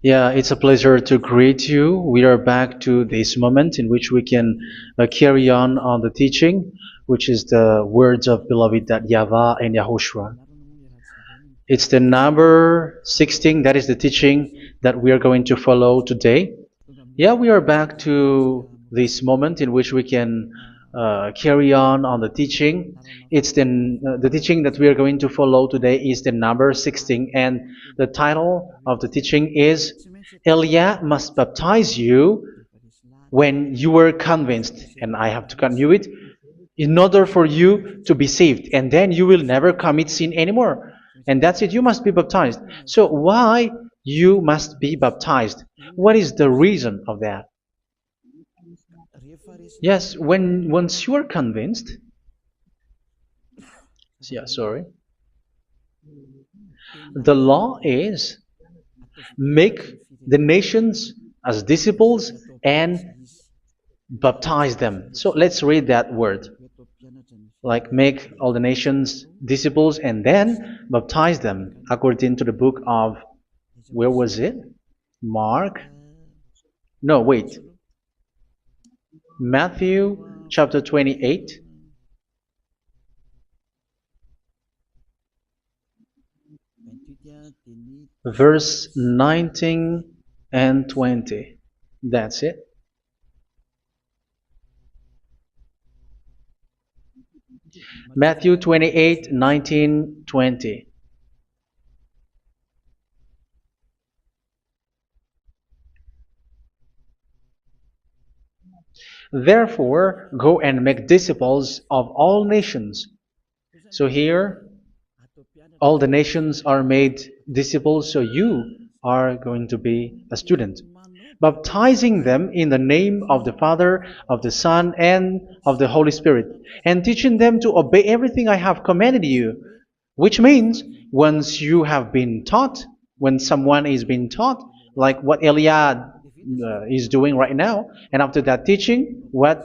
Yeah, it's a pleasure to greet you. We are back to this moment in which we can carry on the teaching, which is the words of beloved that YAHVAH and YAHOSHUA. It's the number 16, that is the teaching that we are going to follow today. Yeah, we are back to this moment in which we can carry on the teaching. It's the teaching that we are going to follow today is the number 16, and the title of the teaching is Elia must baptize you when you were convinced, and I have to continue it, in order for you to be saved, and then you will never commit sin anymore. And that's it, you must be baptized. So why you must be baptized? What is the reason of that? Yes, when once you are convinced, yeah, sorry, the law is make the nations as disciples and baptize them. So let's read that word. Like make all the nations disciples and then baptize them according to the book of, where was it? Mark? No, wait. Matthew chapter 28. Verse 19 and 20. That's it. Matthew 28, 19, 20. Therefore, go and make disciples of all nations. So here, all the nations are made disciples, so you are going to be a student. Baptizing them in the name of the Father, of the Son, and of the Holy Spirit, and teaching them to obey everything I have commanded you. Which means, once you have been taught, when someone is being taught, like what Elia is doing right now, and after that teaching, what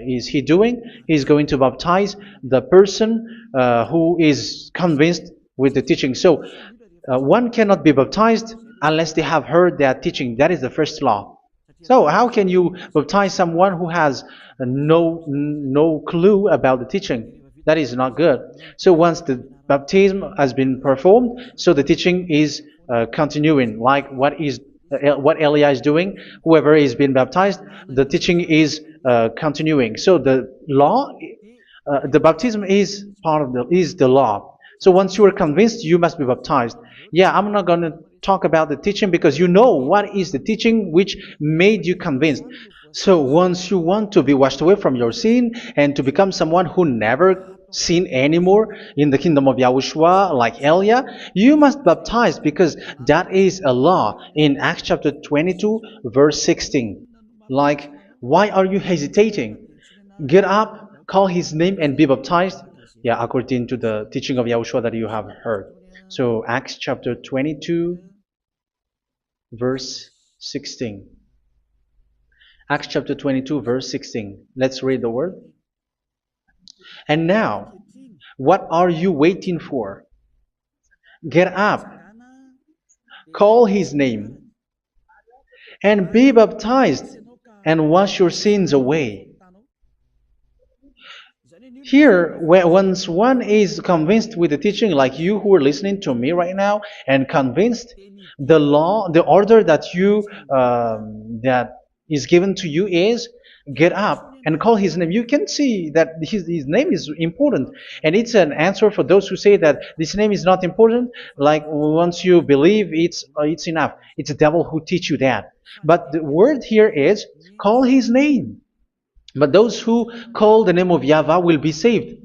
is he doing? He's going to baptize the person who is convinced with the teaching. So one cannot be baptized unless they have heard that teaching. That is the first law. So how can you baptize someone who has no clue about the teaching? That is not good. So once the baptism has been performed, so the teaching is continuing. Like what Elia is doing, whoever is being baptized, the teaching is continuing. So the law, the baptism is part of the law. So once you are convinced, you must be baptized. Yeah, I'm not going to talk about the teaching because you know what is the teaching which made you convinced. So once you want to be washed away from your sin and to become someone who never sin anymore in the kingdom of Yahushua, like Elia, you must baptize because that is a law in Acts chapter 22, verse 16. Like, why are you hesitating? Get up, call his name, and be baptized. Yeah, according to the teaching of Yahushua that you have heard. So Acts chapter 22, verse 16. Acts chapter 22, verse 16. Let's read the word. And now, what are you waiting for? Get up, call his name, and be baptized, and wash your sins away. Here, once one is convinced with the teaching, like you who are listening to me right now, and convinced, the law, the order that that is given to you is get up and call his name. You can see that his name is important, and it's an answer for those who say that this name is not important. Like once you believe, it's enough. It's the devil who teach you that. But the word here is call his name. But those who call the name of YAHVAH will be saved,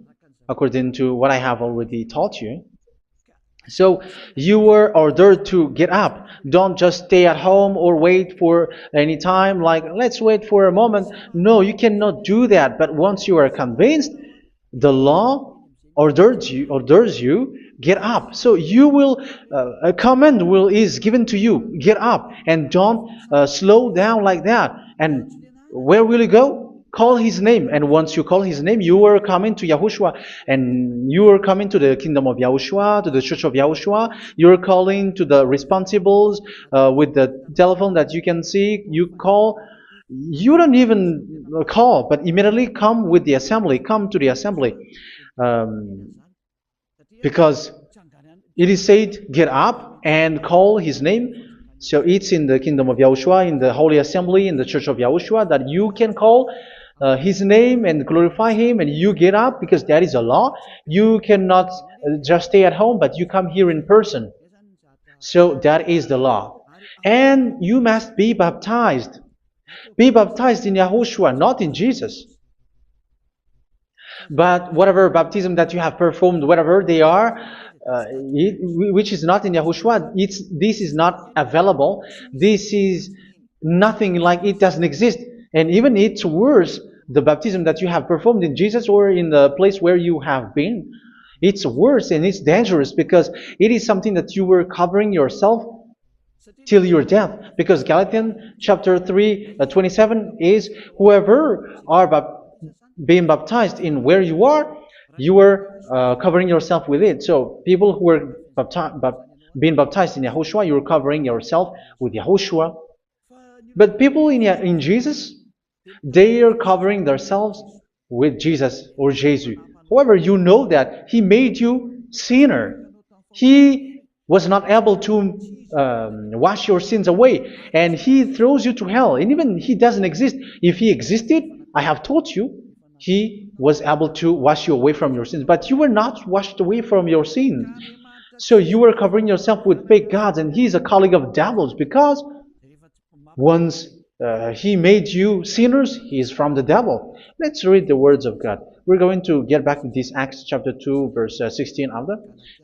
according to what I have already taught you. So you were ordered to get up. Don't just stay at home or wait for any time, like let's wait for a moment. No, you cannot do that. But once you are convinced, the law orders you get up. So you will a command is given to you, get up, and don't slow down like that. And where will you go? Call his name, and once you call his name, you are coming to Yahushua, and you are coming to the kingdom of Yahushua, to the church of Yahushua. You are calling to the responsibles with the telephone that you can see. You call. You don't even call, but immediately come with the assembly. Come to the assembly, um, because it is said, "Get up and call his name." So it's in the kingdom of Yahushua, in the holy assembly, in the church of Yahushua, that you can call his name and glorify him, and you get up because that is a law. You cannot just stay at home, but you come here in person. So that is the law. And you must be baptized. Be baptized in Yahushua, not in Jesus. But whatever baptism that you have performed, whatever they are, which is not in Yahushua, this is not available. This is nothing, like it doesn't exist. And even it's worse, the baptism that you have performed in Jesus or in the place where you have been, it's worse and it's dangerous because it is something that you were covering yourself till your death. Because Galatians chapter 3, 27 is, whoever are being baptized in where you are covering yourself with it. So people who were being baptized in Yahushua, you're covering yourself with Yahushua. But people in Jesus, they are covering themselves with Jesus or Jesus. However, you know that He made you sinner. He was not able to wash your sins away, and He throws you to hell. And even He doesn't exist. If He existed, I have taught you, He was able to wash you away from your sins. But you were not washed away from your sins. So you were covering yourself with fake gods, and He is a colleague of devils, because once He made you sinners, He is from the devil. Let's read the words of God. We're going to get back to this Acts chapter 2, verse 16 after.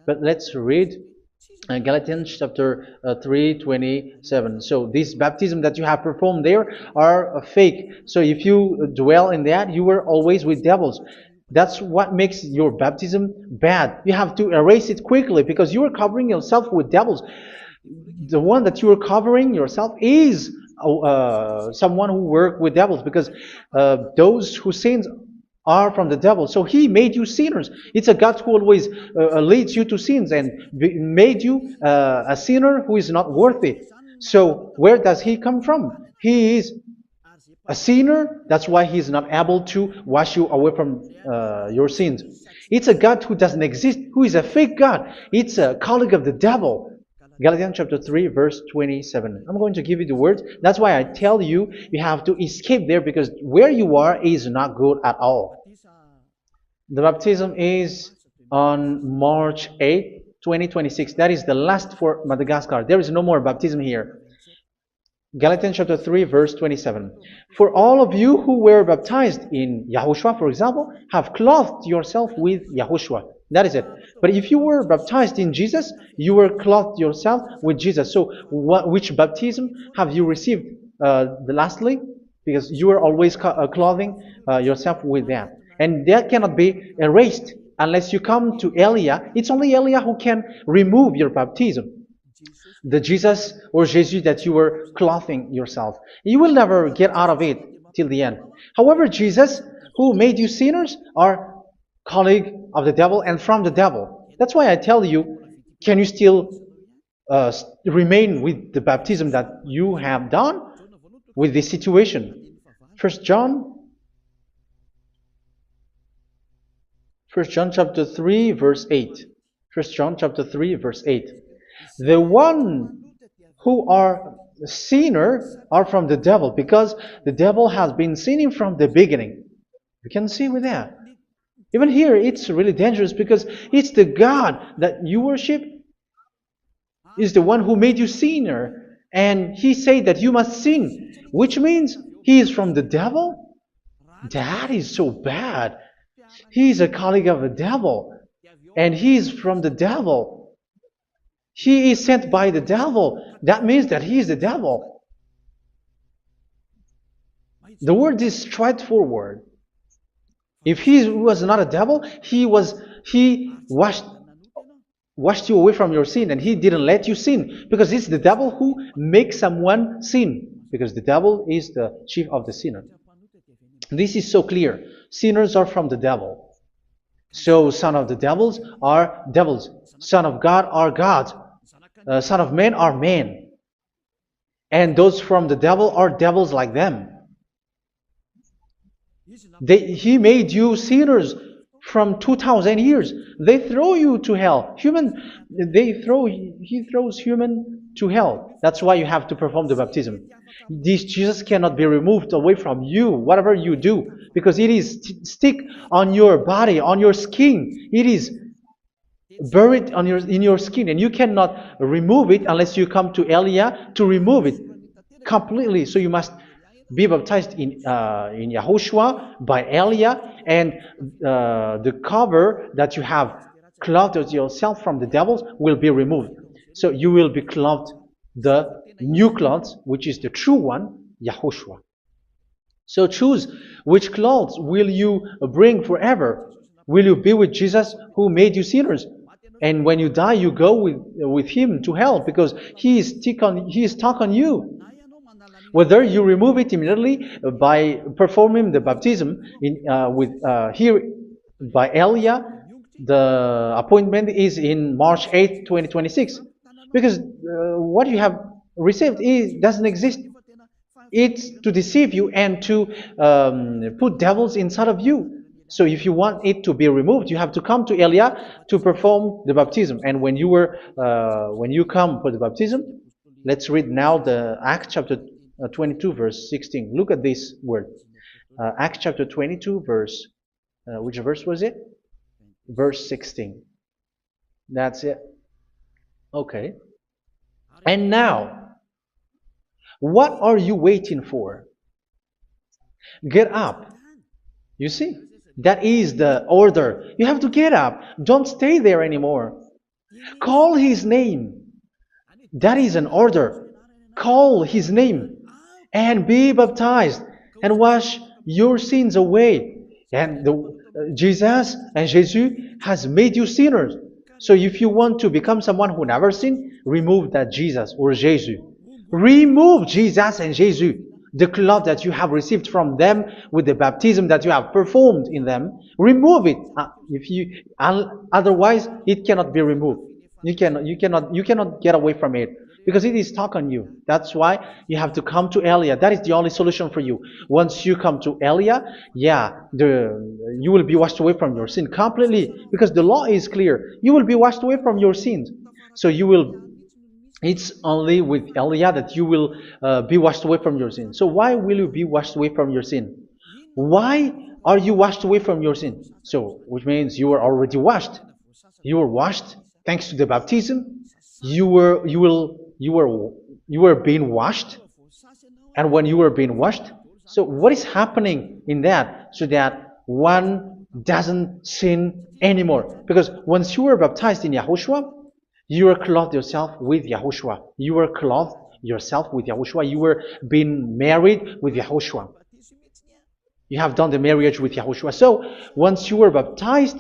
But let's read Galatians chapter 3, 27. So this baptism that you have performed there are fake. So if you dwell in that, you were always with devils. That's what makes your baptism bad. You have to erase it quickly because you are covering yourself with devils. The one that you are covering yourself is someone who works with devils, because those who sin are from the devil. So He made you sinners. It's a God who always leads you to sins and made you a sinner who is not worthy. So where does He come from? He is a sinner. That's why He is not able to wash you away from your sins. It's a God who doesn't exist, who is a fake God. It's a colleague of the devil. Galatians chapter 3, verse 27. I'm going to give you the words. That's why I tell you, you have to escape there, because where you are is not good at all. The baptism is on March 8, 2026. That is the last for Madagascar. There is no more baptism here. Galatians chapter 3, verse 27. For all of you who were baptized in Yahushua, for example, have clothed yourself with Yahushua. That is it. But if you were baptized in Jesus, you were clothed yourself with Jesus. So which baptism have you received lastly? Because you are always clothing yourself with that. And that cannot be erased unless you come to Eliah. It's only Eliah who can remove your baptism. The Jesus or Jesus that you were clothing yourself. You will never get out of it till the end. However, Jesus, who made you sinners, are colleague of the devil and from the devil. That's why I tell you, can you still remain with the baptism that you have done with this situation? First John chapter 3, verse 8. First John chapter 3, verse 8. The one who are sinner are from the devil, because the devil has been sinning from the beginning. You can see with that. Even here, it's really dangerous, because it's the God that you worship is the one who made you sinner, and He said that you must sin, which means He is from the devil. That is so bad. He is a colleague of the devil, and He is from the devil. He is sent by the devil. That means that He is the devil. The word is straightforward. If He was not a devil, He washed you away from your sin, and He didn't let you sin, because it's the devil who makes someone sin, because the devil is the chief of the sinner. This is so clear. Sinners are from the devil. So son of the devils are devils. Son of God are gods. Son of men are men. And those from the devil are devils like them. He made you sinners from 2,000 years. They throw you to hell. He throws human to hell. That's why you have to perform the baptism. This Jesus cannot be removed away from you, whatever you do, because it is stick on your body, on your skin. It is buried in your skin, and you cannot remove it unless you come to Elia to remove it completely. So you must be baptized in YAHOSHUA by Elia, and the cover that you have clothed yourself from the devils will be removed. So you will be clothed the new clothes, which is the true one, YAHOSHUA. So choose which clothes will you bring forever. Will you be with Jesus who made you sinners? And when you die, you go with him to hell because he is stuck on you. Whether you remove it immediately by performing the baptism here by Elia, the appointment is in March 8, 2026. Because what you have received doesn't exist. It's to deceive you and to put devils inside of you. So if you want it to be removed, you have to come to Elia to perform the baptism. And when you come for the baptism, let's read now the Acts chapter 22 verse 16. Look at this word. Acts chapter 22 verse, which verse was it? Verse 16. That's it. Okay. And now, what are you waiting for? Get up. You see? That is the order. You have to get up. Don't stay there anymore. Call his name. That is an order. Call his name and be baptized and wash your sins away. And Jesus has made you sinners. So if you want to become someone who never sinned, remove that Jesus or Jesus. Remove Jesus and Jesus. The cloth that you have received from them with the baptism that you have performed in them, remove it. Otherwise, it cannot be removed. You cannot get away from it because it is stuck on you. That's why you have to come to Elia. That is the only solution for you. Once you come to Elia, you will be washed away from your sin completely because the law is clear. You will be washed away from your sins. So it's only with Elia that you will be washed away from your sin. So why will you be washed away from your sin? Why are you washed away from your sin? So, which means you are already washed. You were washed thanks to the baptism. You were being washed, and when you were being washed, so what is happening in that? So that one doesn't sin anymore. Because once you were baptized in YAHOSHUA, you were clothed yourself with YAHOSHUA. You were clothed yourself with YAHOSHUA. You were being married with YAHOSHUA. You have done the marriage with YAHOSHUA. So once you were baptized,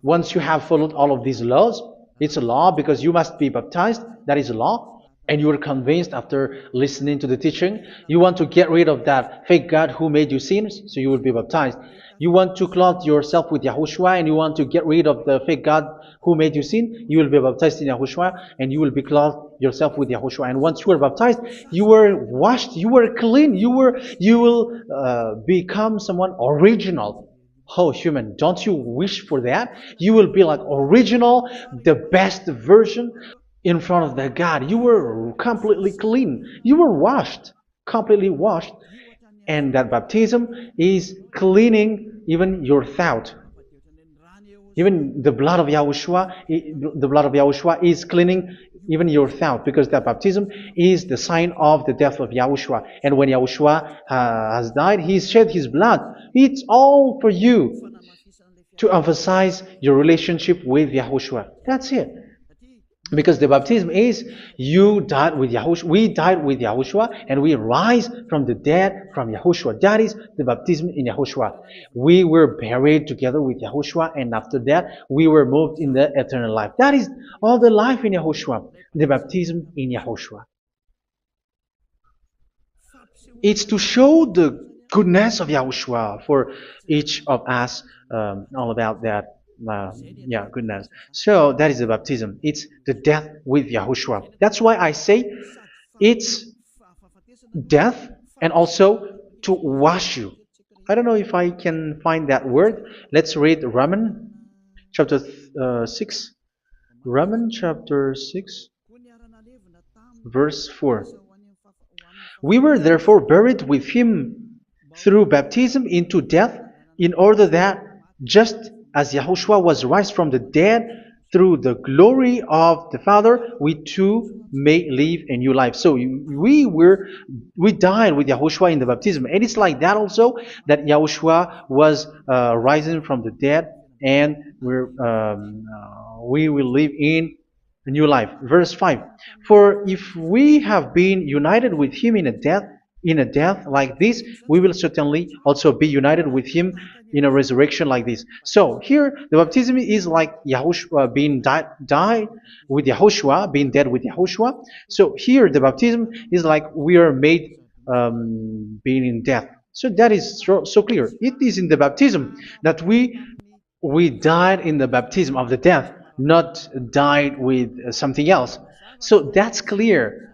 once you have followed all of these laws, it's a law because you must be baptized. That is a law. And you are convinced after listening to the teaching, you want to get rid of that fake God who made you sinners, so you will be baptized. You want to clothe yourself with YAHOSHUA and you want to get rid of the fake God who made you sin, you will be baptized in YAHOSHUA and you will be clothed yourself with YAHOSHUA. And once you are baptized, you were washed, you were clean, you will become someone original. Oh, human, don't you wish for that? You will be like original, the best version in front of the God. You were completely clean. You were washed, completely washed. And that baptism is cleaning even your thought. Even the blood of YAHOSHUA is cleaning even your thought, because that baptism is the sign of the death of YAHOSHUA. And when YAHOSHUA has died, he shed his blood. It's all for you to emphasize your relationship with YAHOSHUA. That's it. Because the baptism is you died with YAHOSHUA, we died with YAHOSHUA, and we rise from the dead from YAHOSHUA. That is the baptism in YAHOSHUA. We were buried together with YAHOSHUA, and after that we were moved in the eternal life. That is all the life in YAHOSHUA, the baptism in YAHOSHUA. It's to show the goodness of Yahushua for each of us, all about that. Yeah, goodness. So that is the baptism. It's the death with Yahushua. That's why I say it's death and also to wash you. I don't know if I can find that word. Let's read Romans chapter 6. Romans chapter 6, verse 4. We were therefore buried with him through baptism into death, in order that, just as Yahushua was raised from the dead through the glory of the Father, we too may live a new life. So we died with Yahushua in the baptism, and it's like that also that Yahushua was rising from the dead, and we will live in a new life. Verse 5. For if we have been united with him in a death like this, we will certainly also be united with him in a resurrection like this. So here the baptism is like Yahushua being died with Yahushua, being dead with Yahushua. So here the baptism is like we are made being in death. So that is so clear. It is in the baptism that we died in the baptism of the death, not died with something else. So that's clear.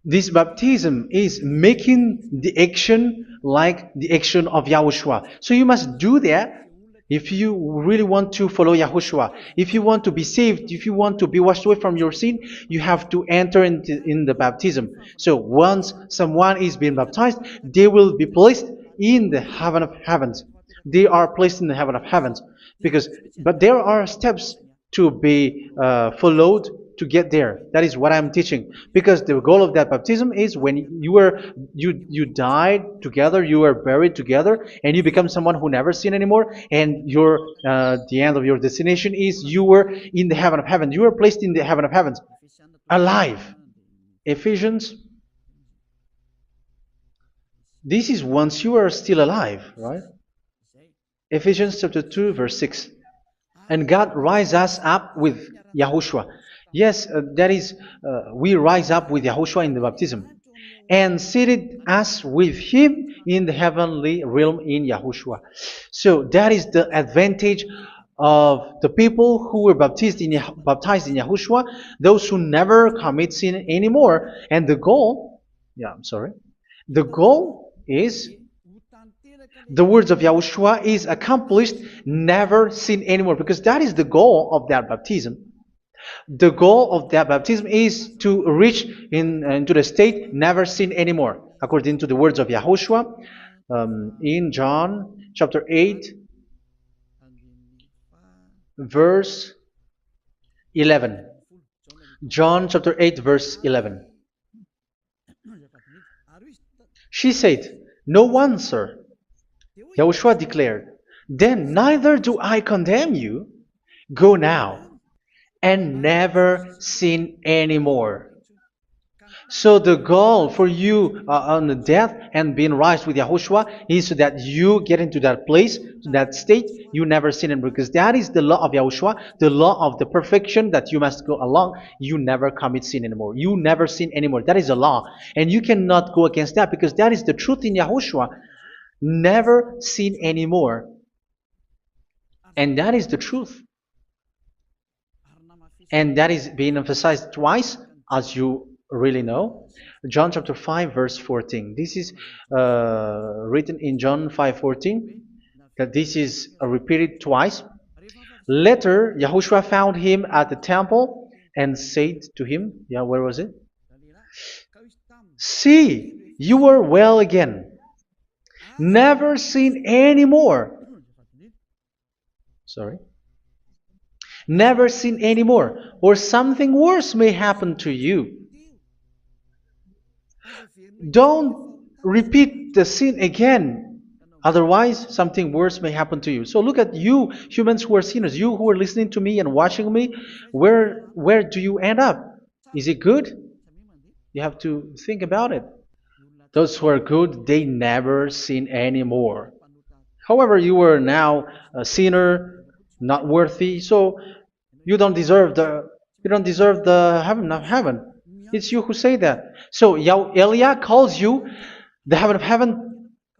This baptism is making the action like the action of Yahushua. So you must do that if you really want to follow Yahushua. If you want to be saved, if you want to be washed away from your sin, you have to enter in the baptism. So once someone is being baptized, they will be placed in the heaven of heavens. They are placed in the heaven of heavens, but there are steps to be followed to get there. That is what I'm teaching, because the goal of that baptism is when you died together, you were buried together, and you become someone who never sin anymore, and your the end of your destination is you were in the heaven of heaven. You were placed in the heaven of heavens, alive. Ephesians. This is once you are still alive, right? Ephesians chapter 2, verse 6. And God rise us up with Yahushua. Yes, that is, we rise up with Yahushua in the baptism. And seated us with him in the heavenly realm in Yahushua. So that is the advantage of the people who were baptized in Yahushua, those who never commit sin anymore. And the goal, the goal is the words of Yahushua is accomplished, never sin anymore, because that is the goal of that baptism. The goal of that baptism is to reach into the state never sin anymore, according to the words of Yahushua in John chapter 8, verse 11. John chapter 8, verse 11. She said, "No one, sir." Yahushua declared, "Then neither do I condemn you. Go now and never sin anymore." So the goal for you on the death and being raised with Yahushua is so that you get into that place, to that state, you never sin anymore. Because that is the law of Yahushua, the law of the perfection that you must go along. You never commit sin anymore. You never sin anymore. That is a law. And you cannot go against that, because that is the truth in Yahushua. Never sin anymore. And that is the truth. And that is being emphasized twice, as you really know. John chapter 5, verse 14. This is written in John 5:14, that this is repeated twice. Later, Yahushua found him at the temple and said to him, where was it? "See, you are well again. Never sin anymore." Never sin anymore, or something worse may happen to you. Don't repeat the sin again. Otherwise, something worse may happen to you. So look at you, humans who are sinners, you who are listening to me and watching me. Where do you end up? Is it good? You have to think about it. Those who are good, they never sin anymore. However, you are now a sinner, not worthy, so you don't deserve the heaven of heaven. It's you who say that. So Eliah calls you the heaven of heaven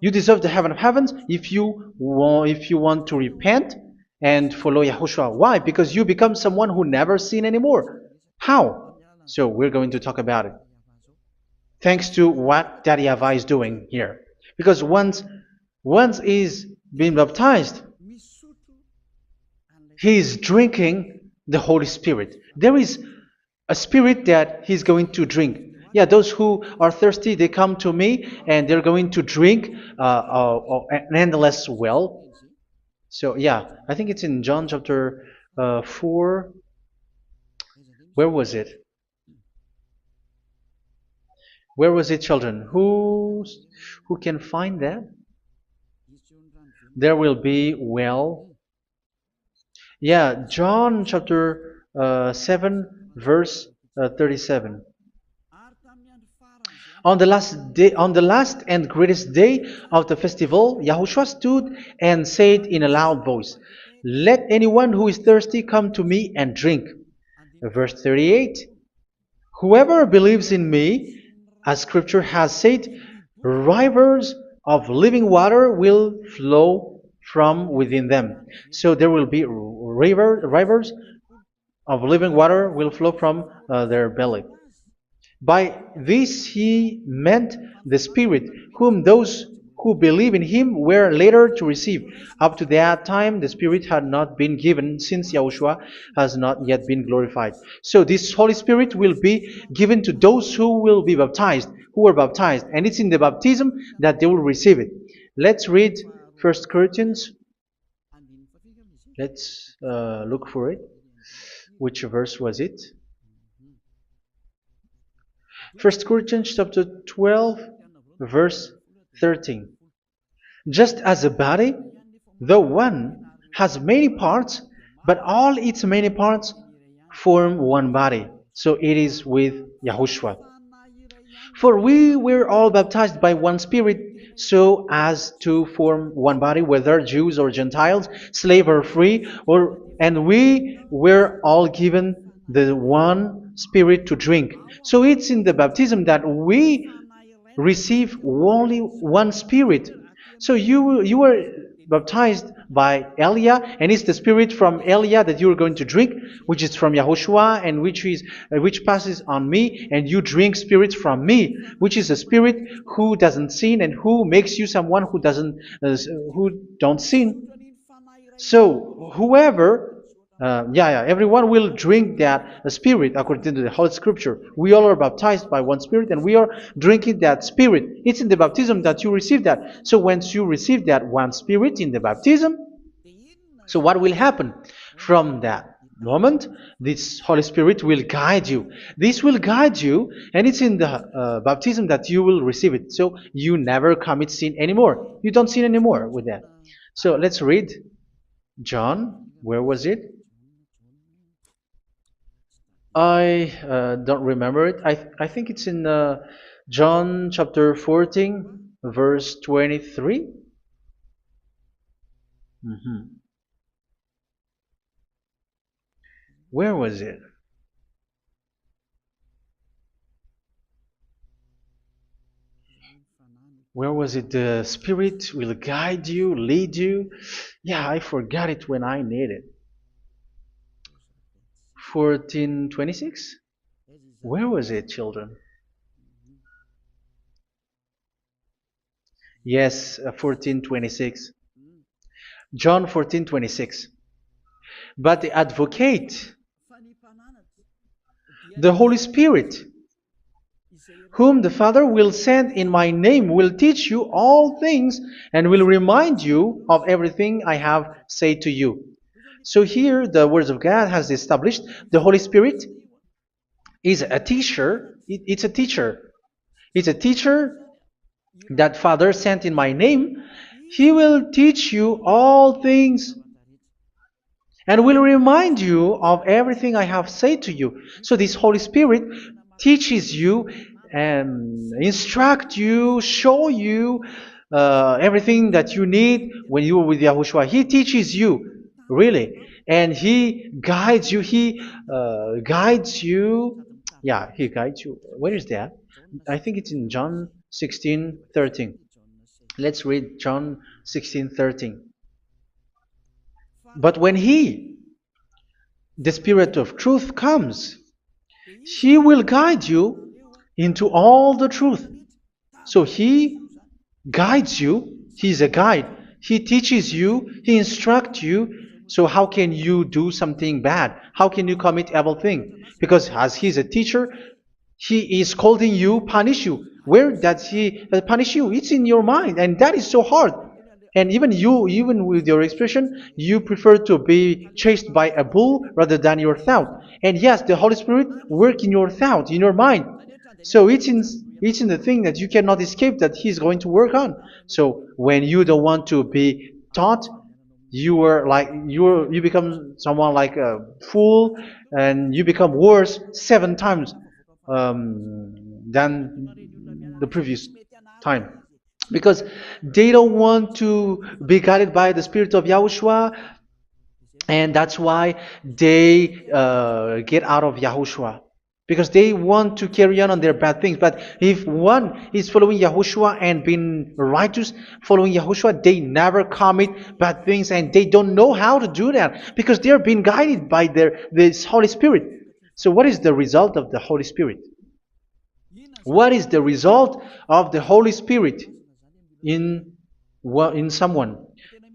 You deserve the heaven of heavens if you want to repent and follow Yahushua. Why? Because you become someone who never sin anymore. How? So we're going to talk about it. Thanks to what Daddy YAHVAH is doing here. Because once he's been baptized, he is drinking the Holy Spirit. There is a spirit that he's going to drink. Yeah, those who are thirsty, they come to me and they're going to drink an endless well. So yeah, I think it's in John chapter 4. Where was it? Where was it, children? Who can find that? There will be well. Yeah, John chapter 7, verse 37. On the last day, on the last and greatest day of the festival, Yahushua stood and said in a loud voice, "Let anyone who is thirsty come to me and drink." Verse 38. Whoever believes in me, as Scripture has said, rivers of living water will flow from within them. So there will be rivers of living water will flow from their belly. By this he meant the Spirit, whom those who believe in him were later to receive. Up to that time, the Spirit had not been given, since Yahushua has not yet been glorified. So this Holy Spirit will be given to those who will be baptized, who were baptized, and it's in the baptism that they will receive it. Let's read 1 Corinthians. Let's look for it. Which verse was it? 1 Corinthians chapter 12, verse 13. Just as a body, though one, has many parts, but all its many parts form one body. So it is with Yahushua. For we were all baptized by one Spirit, so as to form one body, whether Jews or Gentiles, slave or free, and we were all given the one Spirit to drink. So it's in the baptism that we receive only one Spirit. So you were baptized by Elia, and it's the Spirit from Elia that you are going to drink, which is from Yahushua, and which passes on me, and you drink Spirit from me, which is a Spirit who doesn't sin and who makes you someone who don't sin. So whoever everyone will drink that Spirit according to the Holy Scripture. We all are baptized by one Spirit, and we are drinking that Spirit. It's in the baptism that you receive that. So once you receive that one Spirit in the baptism, so what will happen? From that moment, this Holy Spirit will guide you. This will guide you, and it's in the baptism that you will receive it. So you never commit sin anymore. You don't sin anymore with that. So let's read John. Where was it? I don't remember it. I think it's in John chapter 14, verse 23. Where was it? Where was it? The Spirit will guide you, lead you. Yeah, I forgot it when I need it. 14:26? Where was it, children? Yes, 14:26. John 14:26. But the Advocate, the Holy Spirit, whom the Father will send in my name, will teach you all things and will remind you of everything I have said to you. So here the words of God has established the Holy Spirit is a teacher. It's a teacher. It's a teacher that Father sent in my name. He will teach you all things and will remind you of everything I have said to you. So this Holy Spirit teaches you and instruct you, show you everything that you need when you are with Yahushua. He teaches you, really. And He guides you. He guides you. Yeah, He guides you. Where is that? I think it's in John 16:13. Let's read John 16:13. But when He, the Spirit of truth, comes, He will guide you into all the truth. So He guides you. He's a guide. He teaches you. He instructs you. So how can you do something bad? How can you commit evil thing? Because as He's a teacher, He is scolding you, punish you. Where does He punish you? It's in your mind, and that is so hard. And even you, even with your expression, you prefer to be chased by a bull rather than your thought. And yes, the Holy Spirit work in your thought, in your mind. So it's in the thing that you cannot escape that He's going to work on. So when you don't want to be taught, you become someone like a fool, and you become worse 7 times than the previous time, because they don't want to be guided by the Spirit of Yahushua, and that's why they get out of Yahushua, because they want to carry on their bad things. But if one is following Yahushua and being righteous, following Yahushua, they never commit bad things, and they don't know how to do that because they are being guided by this Holy Spirit. So what is the result of the Holy Spirit? What is the result of the Holy Spirit in in someone?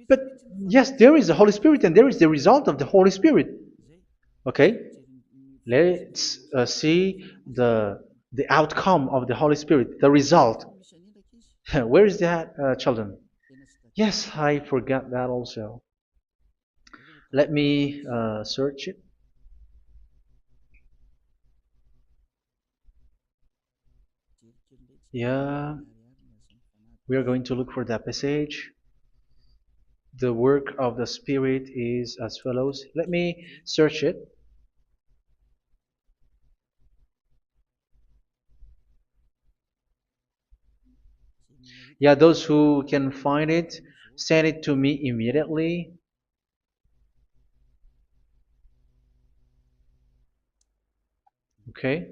But yes, there is the Holy Spirit, and there is the result of the Holy Spirit. Okay, let's see the outcome of the Holy Spirit, the result. Where is that, children? Yes, I forgot that also. Let me search it. Yeah, we are going to look for that passage. The work of the Spirit is as follows. Let me search it. Yeah, those who can find it, send it to me immediately. Okay.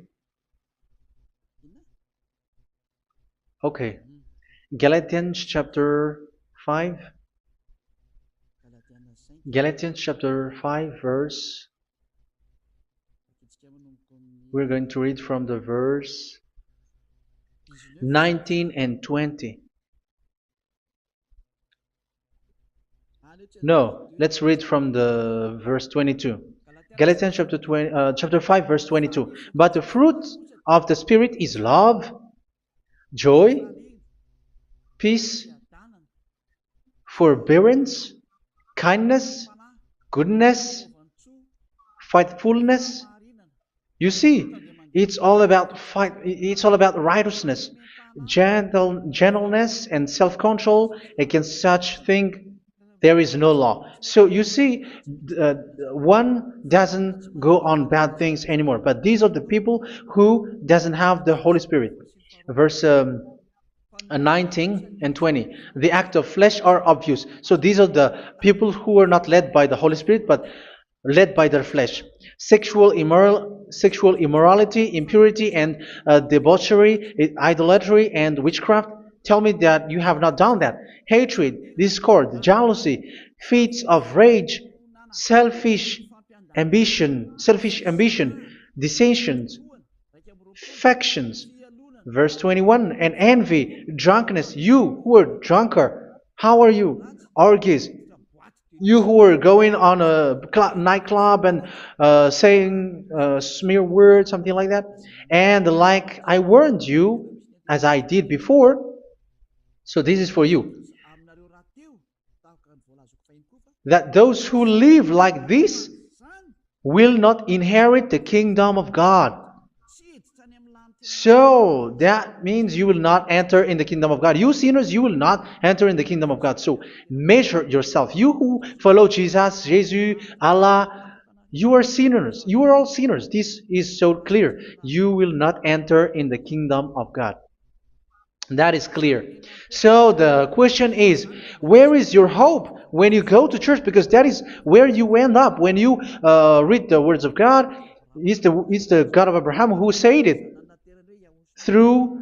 Okay. Galatians chapter 5. Galatians chapter 5 verse. We're going to read from the verse 19 and 20. No, let's read from the verse 22. Galatians chapter 5 verse 22. But the fruit of the Spirit is love, joy, peace, forbearance, kindness, goodness, faithfulness. You see, it's all about fight. It's all about righteousness, gentleness, and self-control. Against such thing, there is no law. So you see, one doesn't go on bad things anymore. But these are the people who doesn't have the Holy Spirit. Verse 19 and 20. The act of flesh are obvious. So these are the people who are not led by the Holy Spirit, but led by their flesh. Sexual immorality, impurity, and debauchery, idolatry, and witchcraft. Tell me that you have not done that. Hatred, discord, jealousy, fits of rage, selfish ambition, dissensions, factions. Verse 21, and envy, drunkenness. You who are drunkard, how are you? Orgies. You who are going on a nightclub and saying smear words, something like that. And like I warned you, as I did before, so this is for you, that those who live like this will not inherit the kingdom of God. So that means you will not enter in the kingdom of God. You sinners, you will not enter in the kingdom of God. So measure yourself. You who follow Jesus, Allah, you are sinners. You are all sinners. This is so clear. You will not enter in the kingdom of God. That is clear. So the question is, where is your hope when you go to church? Because that is where you end up. When you read the words of God, it's the God of Abraham who said it. Through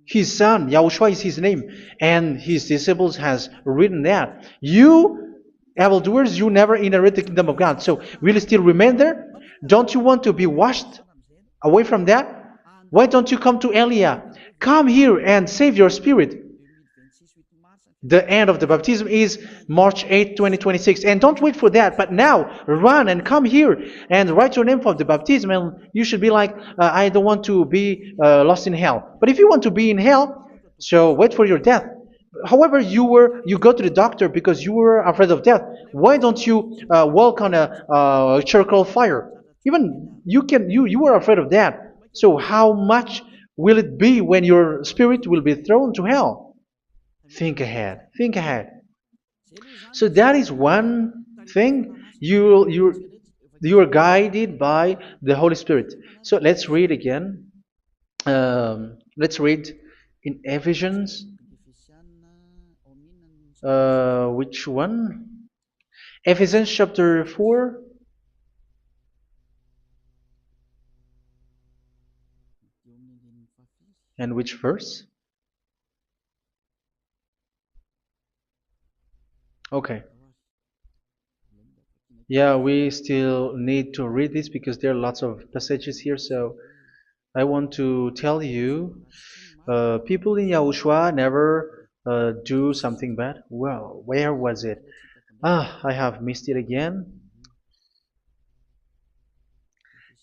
His son, Yahushua is his name, and his disciples has written that. You, evildoers, you never inherit the kingdom of God. So will you still remain there? Don't you want to be washed away from that? Why don't you come to Elia? Come here and save your spirit. The end of the baptism is March 8th, 2026. And don't wait for that, but now run and come here and write your name for the baptism. And you should be like, I don't want to be lost in hell. But if you want to be in hell, so wait for your death. However, you go to the doctor because you were afraid of death. Why don't you walk on a charcoal fire? Even you were afraid of that. So how much will it be when your spirit will be thrown to hell? Think ahead. Think ahead. So that is one thing. You are guided by the Holy Spirit. So let's read again. Let's read in Ephesians. Which one? Ephesians chapter 4. And which verse? Okay. Yeah, we still need to read this because there are lots of passages here. So I want to tell you, people in Yahushua never do something bad. Well, where was it? I have missed it again.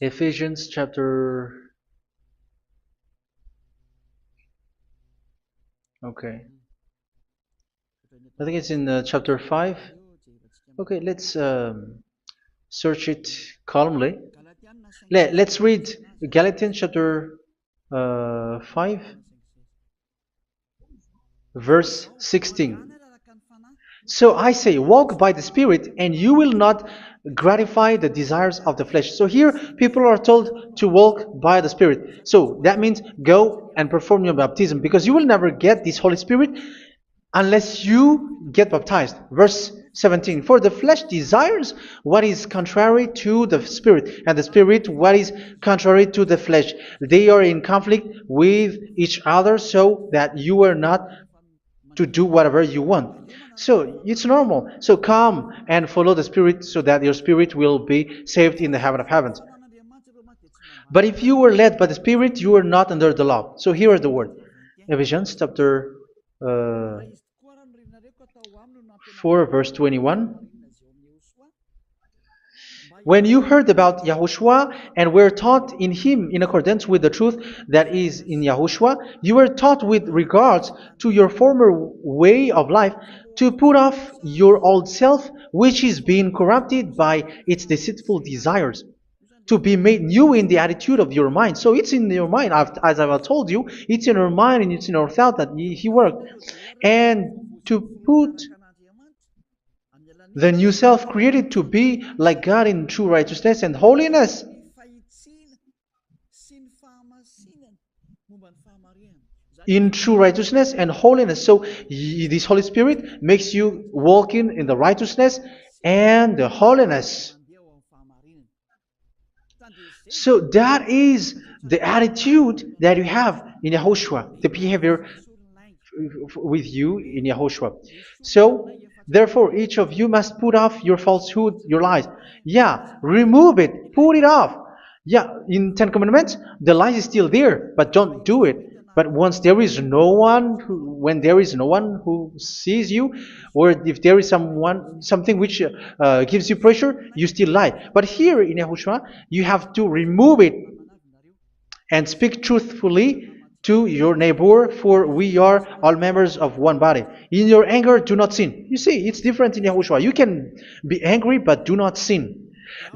Ephesians chapter. Okay. I think it's in chapter 5. Okay, let's search it calmly. Let's read Galatians chapter 5, verse 16. So I say, walk by the Spirit, and you will not gratify the desires of the flesh. So here, people are told to walk by the Spirit. So that means go and perform your baptism, because you will never get this Holy Spirit unless you get baptized. Verse 17. For the flesh desires what is contrary to the Spirit, and the Spirit what is contrary to the flesh. They are in conflict with each other, so that you are not to do whatever you want. So it's normal. So come and follow the Spirit so that your spirit will be saved in the heaven of heavens. But if you were led by the Spirit, you are not under the law. So here is the word. Ephesians chapter 4 verse 21. When you heard about Yahushua and were taught in him in accordance with the truth that is in Yahushua, you were taught with regards to your former way of life to put off your old self, which is being corrupted by its deceitful desires, to be made new in the attitude of your mind. So it's in your mind, as I've told you, it's in your mind and it's in your thought that he worked. And to put the new self created to be like God in true righteousness and holiness. In true righteousness and holiness. So this Holy Spirit makes you walk in the righteousness and the holiness. So that is the attitude that you have in Yahushua, the behavior with you in Yahushua. So therefore, each of you must put off your falsehood, your lies. Yeah, remove it, put it off. Yeah, in Ten Commandments, the lies is still there, but don't do it. But once there is no one, when there is no one who sees you, or if there is something which gives you pressure, you still lie. But here in Yahushua, you have to remove it and speak truthfully to your neighbor, for we are all members of one body. In your anger, do not sin. You see, it's different in Yahushua. You can be angry, but do not sin.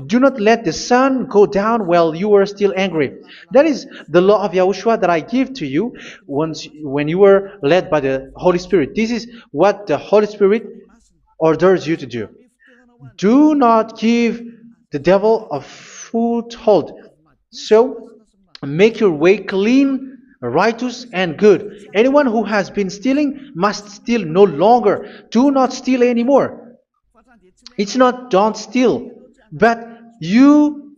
Do not let the sun go down while you are still angry. That is the law of Yahushua that I give to you when you were led by the Holy Spirit. This is what the Holy Spirit orders you to do. Do not give the devil a foothold. So, make your way clean, righteous, and good. Anyone who has been stealing must steal no longer. Do not steal anymore. It's not don't steal, but you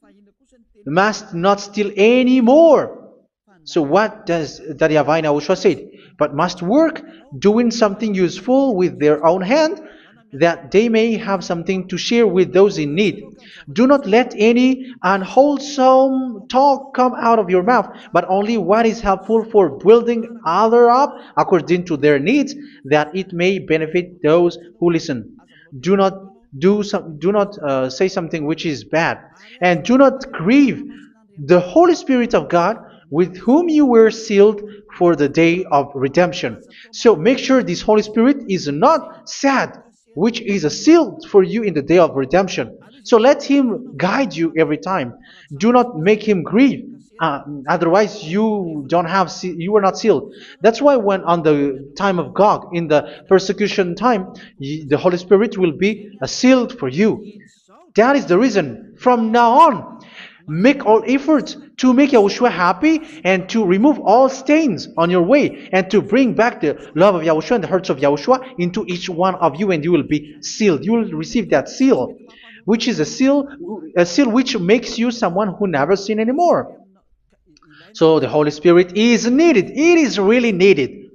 must not steal anymore. So what does Daddy Yahweh YAHOSHUA say? But must work doing something useful with their own hand, that they may have something to share with those in need. Do not let any unwholesome talk come out of your mouth, but only what is helpful for building others up according to their needs, that it may benefit those who listen. Do not do not say something which is bad, and do not grieve the Holy Spirit of God, with whom you were sealed for the day of redemption. So make sure this Holy Spirit is not sad, which is a seal for you in the day of redemption. So let Him guide you every time. Do not make Him grieve. Otherwise, you don't have you are not sealed. That's why when on the time of God, in the persecution time, the Holy Spirit will be a sealed for you. That is the reason. From now on, make all efforts to make Yahushua happy and to remove all stains on your way and to bring back the love of Yahushua and the hearts of Yahushua into each one of you, and you will be sealed. You will receive that seal, which is a seal which makes you someone who never sin anymore. So the Holy Spirit is needed. It is really needed.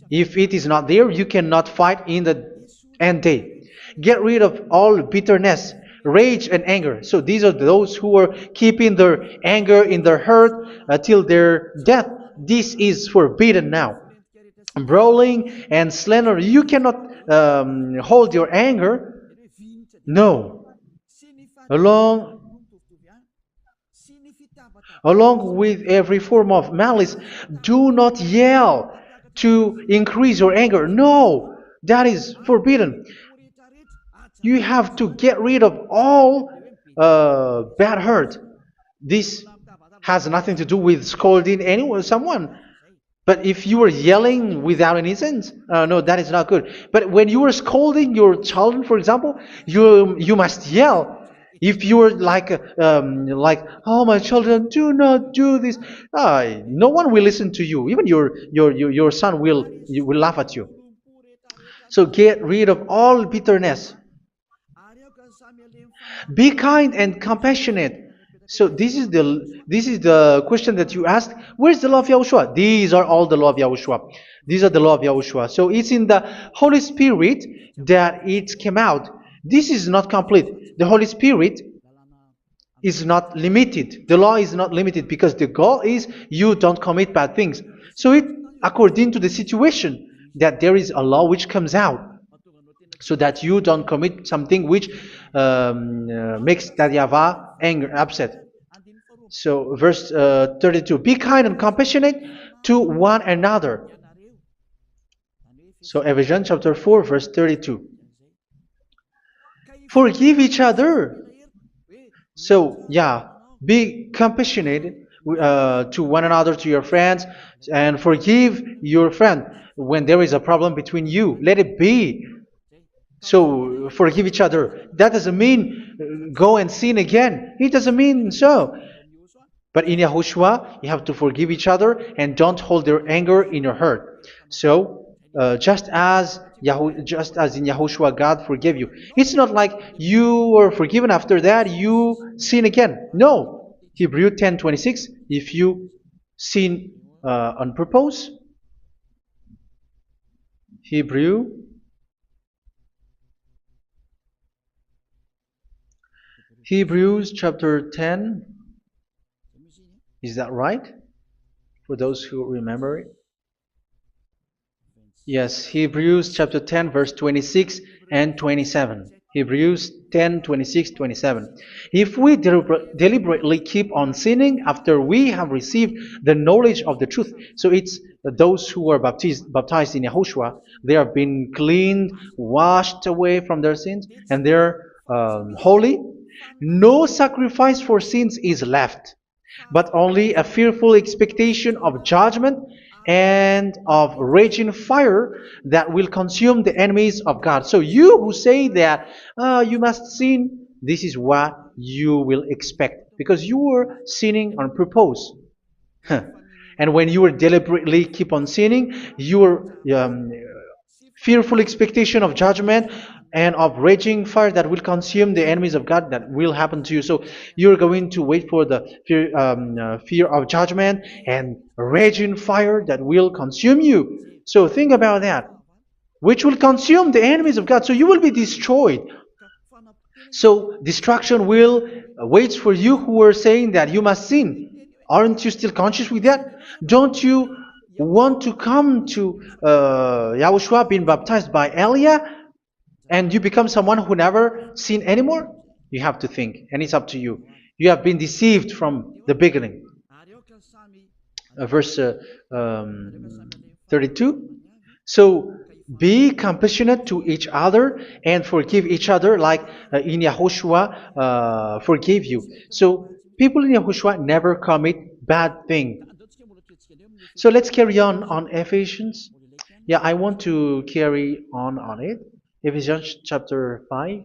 If it is not there, you cannot fight in the end day. Get rid of all bitterness, rage, and anger. So these are those who are keeping their anger in their heart till their death. This is forbidden now. Brawling and slander. You cannot hold your anger. No. Along Along with every form of malice, do not yell to increase your anger. No, that is forbidden. You have to get rid of all bad hurt. This has nothing to do with scolding anyone, someone. But if you are yelling without any sense, no, that is not good. But when you are scolding your children, for example, you must yell. If you are like, oh my children, do not do this, no one will listen to you. Even your son will laugh at you. So get rid of all bitterness. Be kind and compassionate. So this is the question that you asked. Where's the law of Yahushua? These are all the law of Yahushua. These are the law of Yahushua. So it's in the Holy Spirit that it came out. This is not complete. The Holy Spirit is not limited. The law is not limited because the goal is you don't commit bad things. So it according to the situation that there is a law which comes out, so that you don't commit something which makes that Yahweh angry, upset. So verse 32, be kind and compassionate to one another. So Ephesians chapter 4 verse 32. Forgive each other. So yeah, be compassionate to one another, to your friends, and forgive your friend when there is a problem between you. Let it be. So forgive each other. That doesn't mean go and sin again. It doesn't mean so. But in Yahushua, you have to forgive each other and don't hold their anger in your heart. So just as in Yahushua, God forgave you. It's not like you were forgiven after that you sin again. No. Hebrew 10:26. If you sin on purpose, Hebrews chapter 10. Is that right? For those who remember it? Yes, Hebrews chapter 10 verse 26 and 27. Hebrews 10, 26, 27. If we deliberately keep on sinning after we have received the knowledge of the truth, so it's those who are baptized in Yahushua, they have been cleaned, washed away from their sins, and they're holy. No sacrifice for sins is left, but only a fearful expectation of judgment and of raging fire that will consume the enemies of God. So you who say that you must sin, this is what you will expect, because you were sinning on purpose. And when you deliberately keep on sinning, you are fearful expectation of judgment and of raging fire that will consume the enemies of God that will happen to you. So you're going to wait for the fear of judgment and raging fire that will consume you. So think about that, which will consume the enemies of God. So you will be destroyed. So destruction will wait for you who are saying that you must sin. Aren't you still conscious with that? Don't you want to come to Yahushua being baptized by Elia and you become someone who never sin anymore? You have to think, and it's up to you. You have been deceived from the beginning. Verse 32. So be compassionate to each other and forgive each other like in Yahushua forgave you. So people in Yahushua never commit bad thing. So let's carry on Ephesians. Yeah, I want to carry on it. Ephesians chapter 5.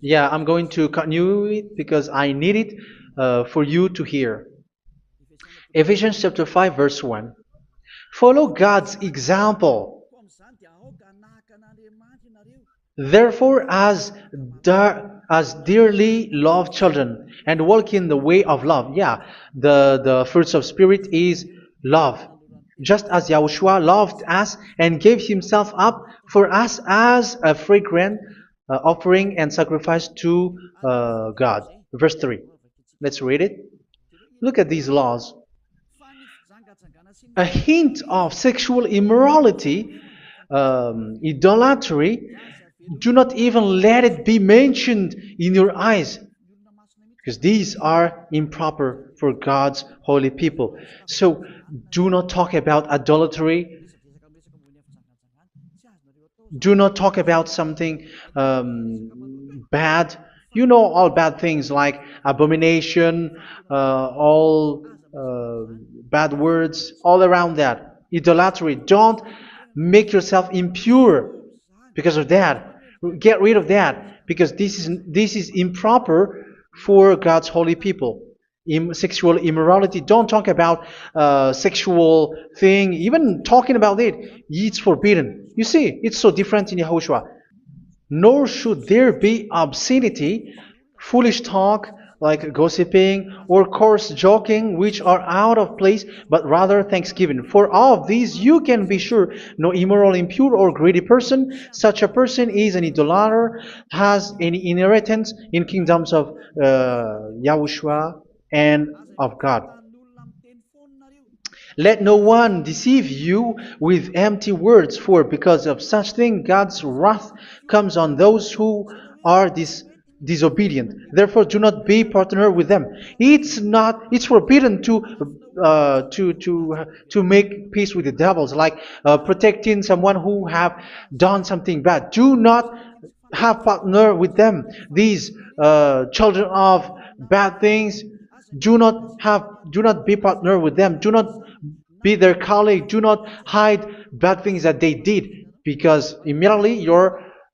Yeah, I'm going to continue it because I need it for you to hear. Ephesians chapter 5 verse 1. Follow God's example. Therefore, as dearly loved children, and walk in the way of love. Yeah, the fruits of spirit is love. Just as Yahushua loved us and gave himself up for us as a fragrant offering and sacrifice to God. Verse 3. Let's read it. Look at these laws. A hint of sexual immorality, idolatry, do not even let it be mentioned in your eyes, because these are improper for God's holy people. So do not talk about idolatry. Do not talk about something bad. You know all bad things like abomination, all bad words, all around that. Idolatry. Don't make yourself impure because of that. Get rid of that because this is improper for God's holy people. Sexual immorality. Don't talk about sexual thing. Even talking about it's forbidden. You see, it's so different in Yahushua. Nor should there be obscenity, foolish talk like gossiping or coarse joking, which are out of place, but rather thanksgiving. For of these you can be sure: no immoral, impure, or greedy person, such a person is an idolater, has any inheritance in kingdoms of Yahushua and of God. Let no one deceive you with empty words, for because of such thing God's wrath comes on those who are disobedient. Therefore, do not be partner with them. It's forbidden to make peace with the devils, like protecting someone who have done something bad. Do not have partner with them. These children of bad things. Do not be partner with them. Do not be their colleague. Do not hide bad things that they did, because immediately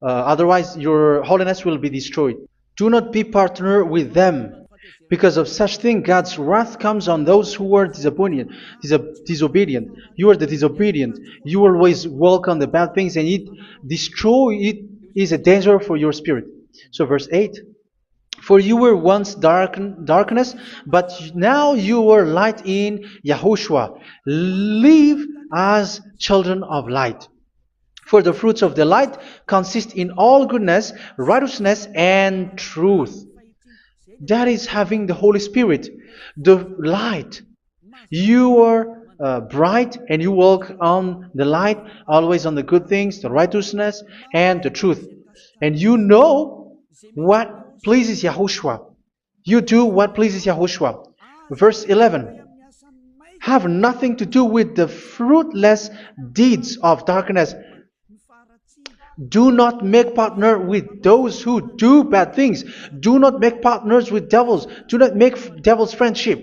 otherwise your holiness will be destroyed. Do not be partner with them. Because of such thing, God's wrath comes on those who are disobedient. You are the disobedient. You always walk on the bad things, and it is a danger for your spirit. So verse 8. For you were once darkness, but now you are light in Yahushua. Live as children of light. For the fruits of the light consist in all goodness, righteousness, and truth. That is having the Holy Spirit, the light. You are bright and you walk on the light, always on the good things, the righteousness, and the truth. And you know what pleases Yahushua. You do what pleases Yahushua. Verse 11. Have nothing to do with the fruitless deeds of darkness. Do not make partner with those who do bad things. Do not make partners with devils. Do not make devil's friendship.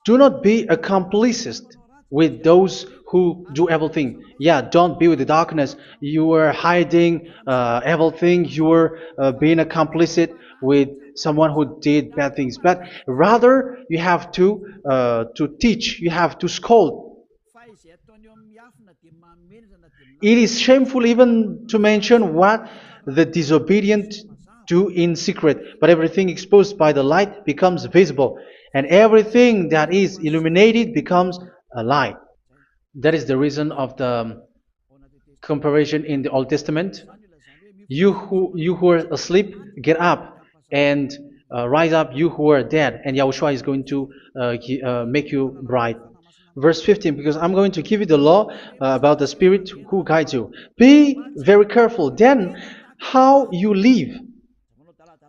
Do not be accomplices with those who do evil things. Yeah, don't be with the darkness. You are hiding evil things. You are being a complicit with someone who did bad things, but rather you have to teach, you have to scold. It is shameful even to mention what the disobedient do in secret, but everything exposed by the light becomes visible, and everything that is illuminated becomes a light. That is the reason of the comparison in the Old Testament. You who are asleep, get up and rise up, you who are dead, and Yahushua is going to make you bright. Verse 15, because I'm going to give you the law about the Spirit who guides you. Be very careful then how you live,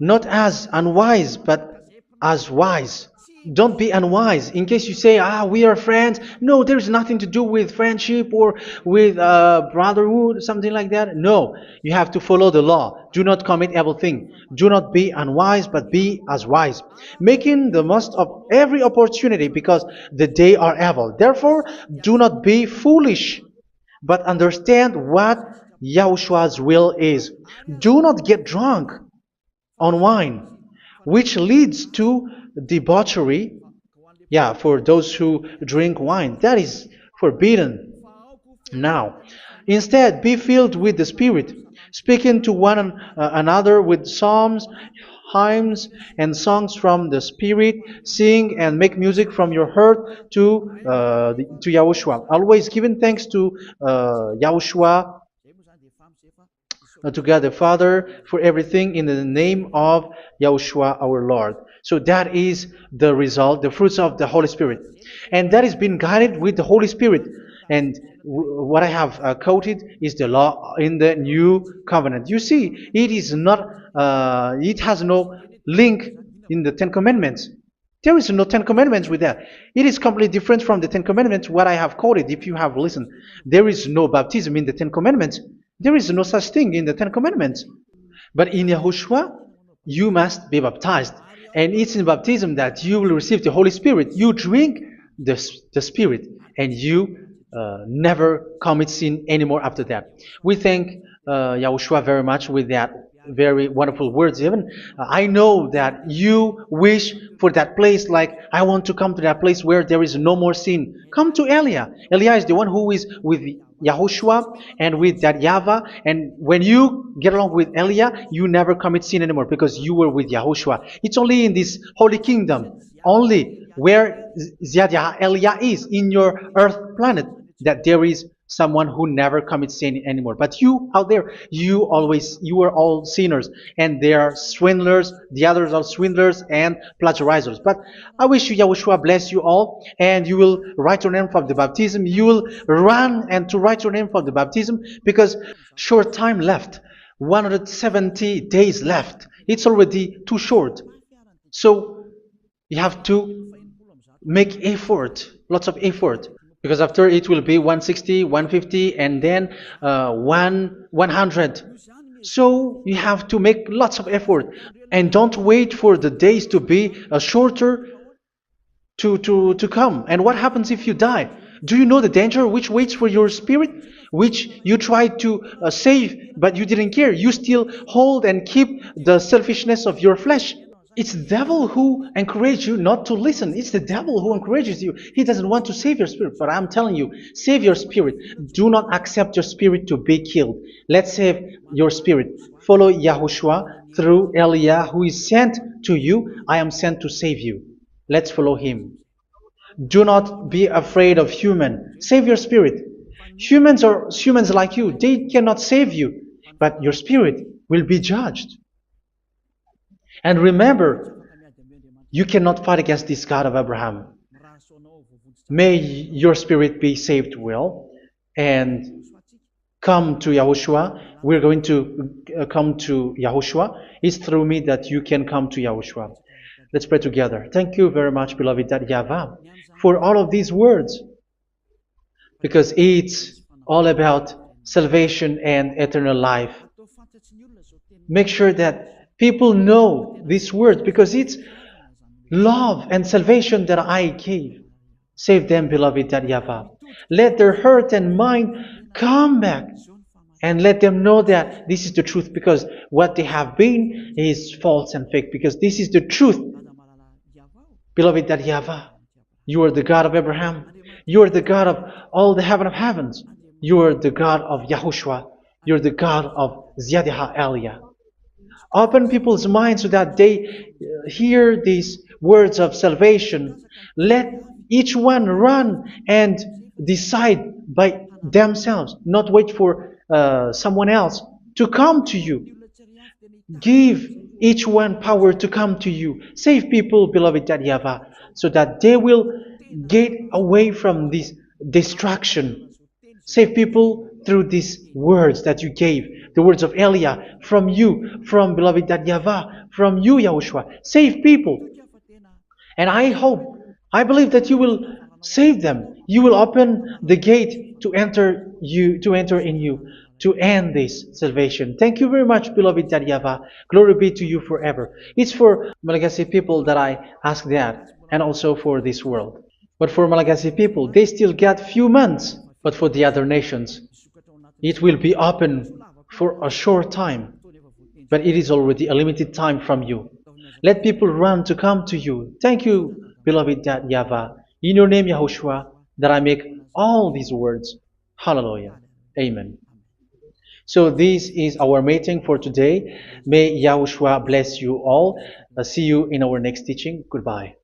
not as unwise, but as wise. Don't be unwise. In case you say, we are friends. No, there's nothing to do with friendship or with brotherhood, something like that. No, you have to follow the law. Do not commit evil thing. Do not be unwise, but be as wise, making the most of every opportunity, because the day are evil. Therefore, do not be foolish, but understand what Yahushua's will is. Do not get drunk on wine, which leads to debauchery. Yeah, for those who drink wine, that is forbidden now. Instead, be filled with the Spirit, speaking to one another with psalms, hymns, and songs from the Spirit. Sing and make music from your heart to Yahushua. Always giving thanks to Yahushua, to God the Father, for everything in the name of Yahushua our Lord. So that is the result, the fruits of the Holy Spirit. And that is being guided with the Holy Spirit. And what I have quoted is the law in the new covenant. You see, it is not, it has no link in the Ten Commandments. There is no Ten Commandments with that. It is completely different from the Ten Commandments, what I have quoted, if you have listened. There is no baptism in the Ten Commandments. There is no such thing in the Ten Commandments. But in Yahushua, you must be baptized. And it's in baptism that you will receive the Holy Spirit. You drink the Spirit, and you never commit sin anymore after that. We thank Yahushua very much with that very wonderful words. Even I know that you wish for that place, like I want to come to that place where there is no more sin. Come to Elia. Elia is the one who is with Yahushua and with that YAHVAH, and when you get along with Elia, you never commit sin anymore because you were with Yahushua. It's only in this holy kingdom, only where Ziad Elia is, in your earth planet, that there is someone who never commits sin anymore. But you out there, you are all sinners, and they are swindlers. The others are swindlers and plagiarizers. But I wish you, Yahushua, bless you all, and you will write your name for the baptism. You will run and to write your name for the baptism, because short time left, 170 days left. It's already too short. So you have to make effort, lots of effort, because after it will be 160, 150, and then 100. So you have to make lots of effort, and don't wait for the days to be shorter to come. And what happens if you die? Do you know the danger which waits for your spirit, which you tried to save, but you didn't care? You still hold and keep the selfishness of your flesh. It's the devil who encourages you not to listen. It's the devil who encourages you. He doesn't want to save your spirit. But I'm telling you, save your spirit. Do not accept your spirit to be killed. Let's save your spirit. Follow Yahushua through Elia, who is sent to you. I am sent to save you. Let's follow him. Do not be afraid of human. Save your spirit. Humans are humans like you. They cannot save you. But your spirit will be judged. And remember, you cannot fight against this God of Abraham. May your spirit be saved well and come to Yahushua. We're going to come to Yahushua. It's through me that you can come to Yahushua. Let's pray together. Thank you very much, beloved YAHVAH, for all of these words, because it's all about salvation and eternal life. Make sure that people know these words, because it's love and salvation that I gave. Save them, beloved YAHVAH. Let their heart and mind come back and let them know that this is the truth, because what they have been is false and fake, because this is the truth. Beloved, that YAHVAH, you are the God of Abraham, you are the God of all the heaven of heavens, you are the God of YAHOSHUA, you are the God of Ziyadha Aliyah. Open people's minds so that they hear these words of salvation. Let each one run and decide by themselves, not wait for someone else to come to you. Give each one power to come to you. Save people, beloved YAHVAH, so that they will get away from this distraction. Save people through these words that you gave, the words of Elia, from you, from beloved YAHVAH, from you, Yahushua. Save people. And I hope, I believe that you will save them. You will open the gate to enter in you, to end this salvation. Thank you very much, beloved YAHVAH. Glory be to you forever. It's for Malagasy people that I ask that, and also for this world. But for Malagasy people, they still get few months. But for the other nations, it will be open for a short time. But it is already a limited time from you. Let people run to come to you. Thank you, beloved YAHVAH. In your name, Yahushua, that I make all these words. Hallelujah. Amen. So this is our meeting for today. May Yahushua bless you all. See you in our next teaching. Goodbye.